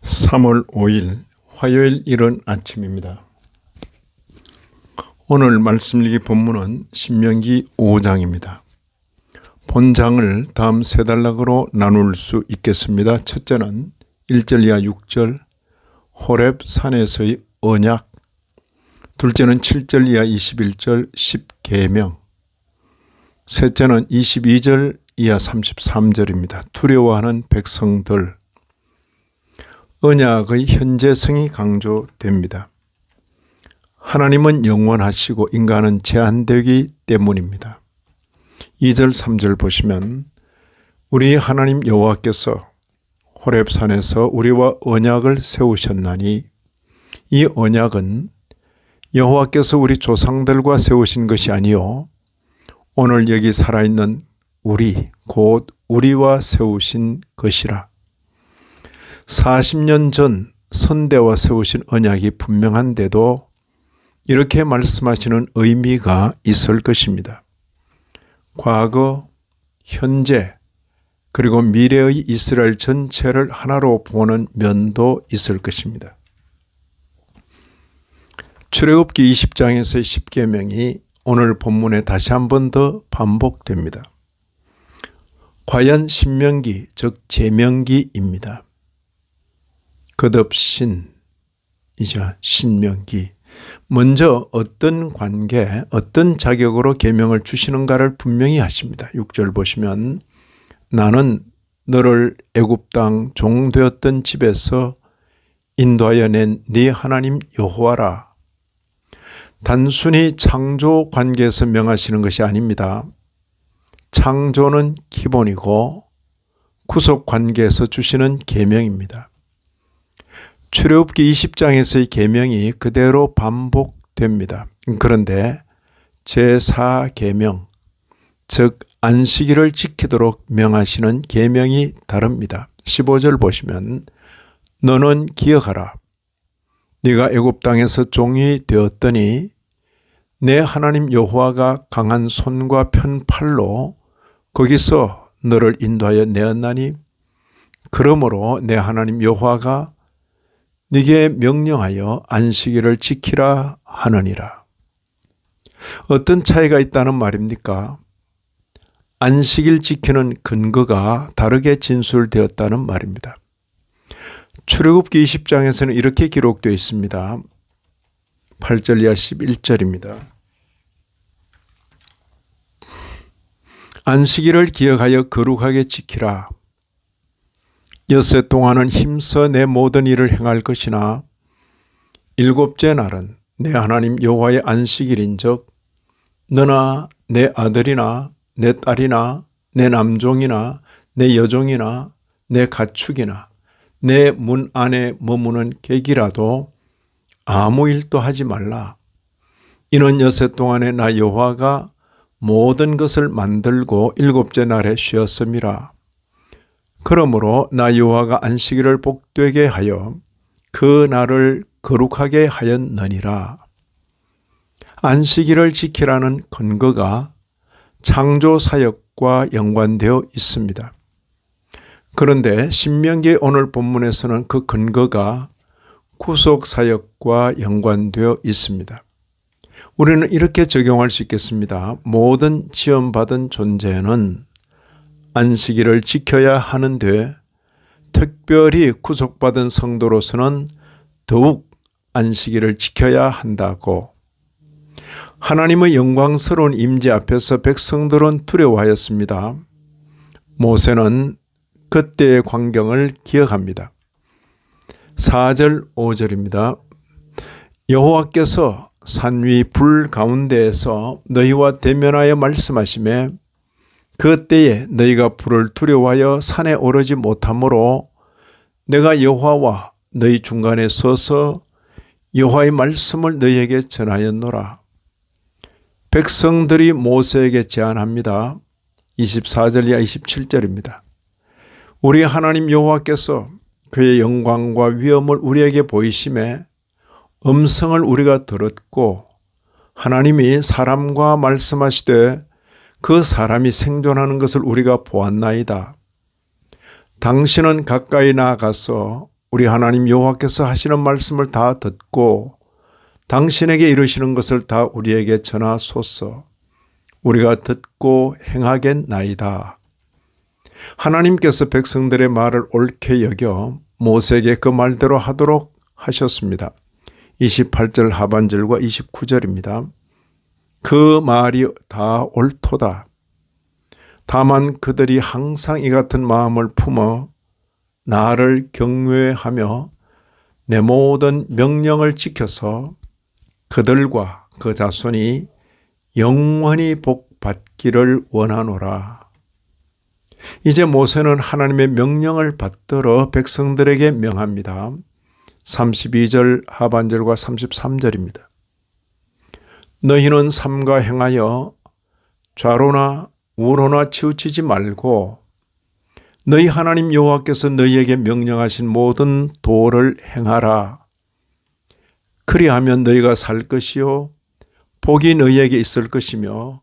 3월 5일 화요일 이른 아침입니다. 오늘 말씀 읽기 본문은 신명기 5장입니다. 본장을 다음 세 단락으로 나눌 수 있겠습니다. 첫째는 1절 이하 6절 호렙 산에서의 언약, 둘째는 7절 이하 21절 10계명, 셋째는 22절 이하 33절입니다. 두려워하는 백성들. 언약의 현재성이 강조됩니다. 하나님은 영원하시고 인간은 제한되기 때문입니다. 2절 3절 보시면 우리 하나님 여호와께서 호렙산에서 우리와 언약을 세우셨나니 이 언약은 여호와께서 우리 조상들과 세우신 것이 아니요 오늘 여기 살아있는 우리 곧 우리와 세우신 것이라. 40년 전 선대와 세우신 언약이 분명한데도 이렇게 말씀하시는 의미가 있을 것입니다. 과거, 현재, 그리고 미래의 이스라엘 전체를 하나로 보는 면도 있을 것입니다. 출애굽기 20장에서의 10계명이 오늘 본문에 다시 한 번 더 반복됩니다. 과연 신명기, 즉 제명기입니다. 끝없신이죠. 신명기. 먼저 어떤 관계, 어떤 자격으로 계명을 주시는가를 분명히 하십니다. 6절 보시면 나는 너를 애굽 땅 종되었던 집에서 인도하여 낸 네 하나님 여호와라. 단순히 창조 관계에서 명하시는 것이 아닙니다. 창조는 기본이고 구속 관계에서 주시는 계명입니다. 출애굽기 20장에서의 계명이 그대로 반복됩니다. 그런데 제4계명, 즉 안식일을 지키도록 명하시는 계명이 다릅니다. 15절 보시면 너는 기억하라. 네가 애굽 땅에서 종이 되었더니 내 하나님 여호와가 강한 손과 편 팔로 거기서 너를 인도하여 내었나니 그러므로 내 하나님 여호와가 네게 명령하여 안식일을 지키라 하느니라. 어떤 차이가 있다는 말입니까? 안식일 지키는 근거가 다르게 진술되었다는 말입니다. 출애굽기 20장에서는 이렇게 기록되어 있습니다. 8절 이하 11절입니다. 안식일을 기억하여 거룩하게 지키라. 엿새 동안은 힘써 내 모든 일을 행할 것이나 일곱째 날은 내 하나님 여호와의 안식일인즉 너나 내 아들이나 내 딸이나 내 남종이나 내 여종이나 내 가축이나 내 문 안에 머무는 객이라도 아무 일도 하지 말라. 이는 엿새 동안에 나 여호와가 모든 것을 만들고 일곱째 날에 쉬었음이라. 그러므로 나 여호와가 안식일을 복되게 하여 그 날을 거룩하게 하였느니라. 안식일을 지키라는 근거가 창조 사역과 연관되어 있습니다. 그런데 신명기 오늘 본문에서는 그 근거가 구속 사역과 연관되어 있습니다. 우리는 이렇게 적용할 수 있겠습니다. 모든 지원받은 존재는 안식일을 지켜야 하는데 특별히 구속받은 성도로서는 더욱 안식일을 지켜야 한다고. 하나님의 영광스러운 임재 앞에서 백성들은 두려워하였습니다. 모세는 그때의 광경을 기억합니다. 4절 5절입니다. 여호와께서 산 위 불 가운데에서 너희와 대면하여 말씀하시매 그때에 너희가 불을 두려워하여 산에 오르지 못하므로 내가 여호와와 너희 중간에 서서 여호와의 말씀을 너희에게 전하였노라. 백성들이 모세에게 제안합니다. 24절 이하 27절입니다. 우리 하나님 여호와께서 그의 영광과 위엄을 우리에게 보이심에 음성을 우리가 들었고 하나님이 사람과 말씀하시되 그 사람이 생존하는 것을 우리가 보았나이다. 당신은 가까이 나아가서 우리 하나님 여호와께서 하시는 말씀을 다 듣고 당신에게 이르시는 것을 다 우리에게 전하소서. 우리가 듣고 행하겠나이다. 하나님께서 백성들의 말을 옳게 여겨 모세에게 그 말대로 하도록 하셨습니다. 28절 하반절과 29절입니다. 그 말이 다 옳도다. 다만 그들이 항상 이 같은 마음을 품어 나를 경외하며 내 모든 명령을 지켜서 그들과 그 자손이 영원히 복받기를 원하노라. 이제 모세는 하나님의 명령을 받들어 백성들에게 명합니다. 32절 하반절과 33절입니다. 너희는 삼가 행하여 좌로나 우로나 치우치지 말고 너희 하나님 여호와께서 너희에게 명령하신 모든 도를 행하라. 그리하면 너희가 살 것이요 복이 너희에게 있을 것이며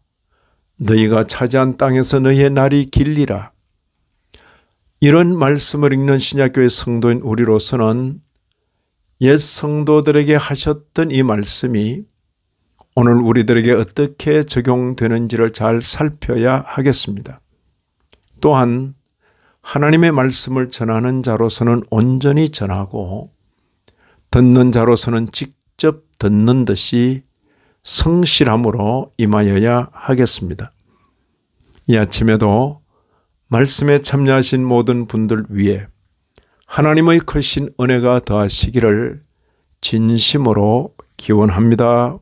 너희가 차지한 땅에서 너희의 날이 길리라. 이런 말씀을 읽는 신약교회 성도인 우리로서는 옛 성도들에게 하셨던 이 말씀이 오늘 우리들에게 어떻게 적용되는지를 잘 살펴야 하겠습니다. 또한 하나님의 말씀을 전하는 자로서는 온전히 전하고 듣는 자로서는 직접 듣는 듯이 성실함으로 임하여야 하겠습니다. 이 아침에도 말씀에 참여하신 모든 분들 위해 하나님의 크신 은혜가 더하시기를 진심으로 기원합니다.